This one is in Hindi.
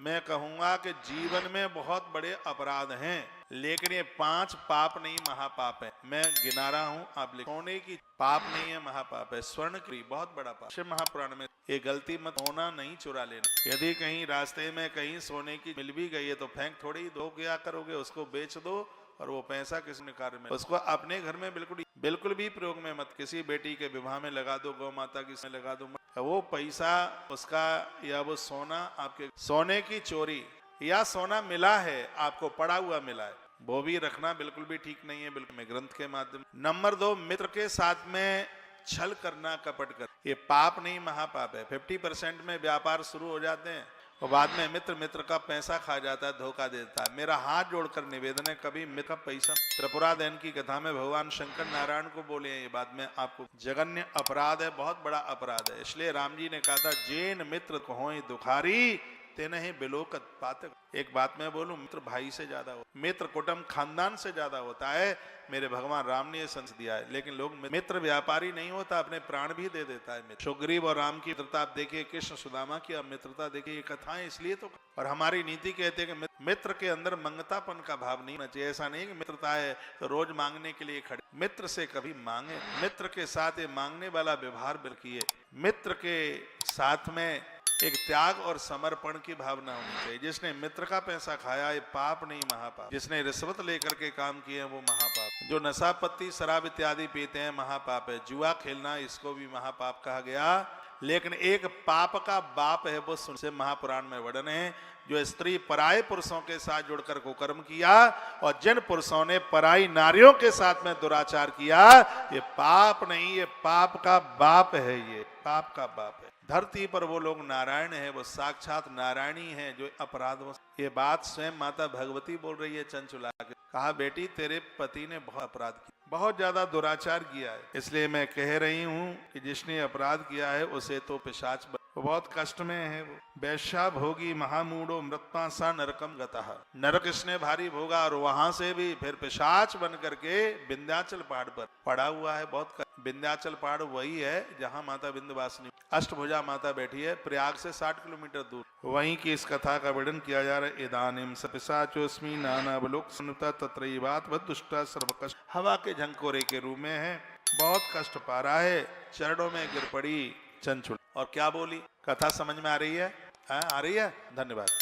मैं कहूंगा कि जीवन में बहुत बड़े अपराध हैं, लेकिन ये 5 पाप नहीं महापाप है। मैं गिना रहा हूं, आप लिखो। सोने की पाप नहीं है, महापाप है। स्वर्ण की बहुत बड़ा पाप। शिव महापुराण में ये गलती मत होना, नहीं चुरा लेना। यदि कहीं रास्ते में कहीं सोने की मिल भी गई है तो फेंक थोड़ी दो, क्या करोगे, उसको बेच दो और वो पैसा किसी ने कार्य में, उसको अपने घर में बिल्कुल भी प्रयोग में मत। किसी बेटी के विवाह में लगा दो, गौ माता की लगा दो, वो पैसा उसका या वो सोना आपके, सोने की चोरी या सोना मिला है आपको पड़ा हुआ मिला है, वो भी रखना बिल्कुल भी ठीक नहीं है। बिल्कुल में ग्रंथ के माध्यम। नंबर 2, मित्र के साथ में छल करना, कपट कर, ये पाप नहीं महापाप है। 50% में व्यापार शुरू हो जाते हैं और बाद में मित्र का पैसा खा जाता है, धोखा देता है। मेरा हाथ जोड़कर निवेदन है, कभी मित्र का पैसा। त्रिपुरा दैन की कथा में भगवान शंकर नारायण को बोले हैं, ये बात में आपको, जघन्य अपराध है, बहुत बड़ा अपराध है। इसलिए राम जी ने कहा था, जैन मित्र को होय दुखारी तेने ही बिलोकत पातक। एक बात मैं बोलूं, मित्र भाई से ज्यादा हो, मित्र कुटुंब खानदान से ज्यादा होता है। मेरे भगवान राम ने यह संदेश दिया है। लेकिन लोग, मित्र व्यापारी नहीं होता, अपने प्राण भी दे देता है। सुग्रीव और राम की मित्रता आप देखिए, कृष्ण सुदामा की आप मित्रता देखिए, ये कथाएं इसलिए तो। और हमारी नीति कहते हैं कि मित्र के अंदर मंगतापन का भाव नहीं होना चाहिए। ऐसा नहीं कि मित्रता है तो रोज मांगने के लिए खड़े, मित्र से कभी मांगे, मित्र के साथ ये मांगने वाला व्यवहार किए, मित्र के साथ में एक त्याग और समर्पण की भावना होनी चाहिए। जिसने मित्र का पैसा खाया, ये पाप नहीं महापाप। जिसने रिश्वत लेकर के काम किए वो महापाप। जो नशा पत्ती शराब इत्यादि पीते हैं महापाप है। जुआ खेलना, इसको भी महापाप कहा गया। लेकिन एक पाप का बाप है, वो सुन से महापुराण में वर्णन है, जो स्त्री पराये पुरुषों के साथ जुड़कर कुकर्म किया और जिन पुरुषों ने पराई नारियों के साथ में दुराचार किया, ये पाप नहीं, ये पाप का बाप है, ये पाप का बाप है। धरती पर वो लोग नारायण है, वो साक्षात नारायणी है जो अपराध। ये बात स्वयं माता भगवती बोल रही है चंचुला के। कहा, बेटी तेरे पति ने बहुत अपराध किया, बहुत ज्यादा दुराचार किया है, इसलिए मैं कह रही हूँ कि जिसने अपराध किया है उसे तो पिशाच, वो बहुत कष्ट में है। वो वैश्या भोगी महामूढ़ो मृत्वा सा नरकम गतः, नरक इसने भारी भोगा और वहां से भी फिर पिशाच बन करके विंध्याचल पहाड़ पर पड़ा हुआ है। बहुत विंध्याचल पहाड़ वही है जहां माता विंध्यवासिनी अष्टभुजा माता बैठी है, प्रयाग से 60 किलोमीटर दूर। वहीं की इस कथा का वर्णन किया जा रहा है। इदानीम स पिशाचोस्मि नानावलोक सनुता तत्रैवात वदुष्टा सर्वकष्ट। हवा के झंकोरे के रूप में है, बहुत कष्ट पा रहा है, चरणों में गिर पड़ी चंचुल। और क्या बोली, कथा समझ में आ रही है? आ रही है? धन्यवाद।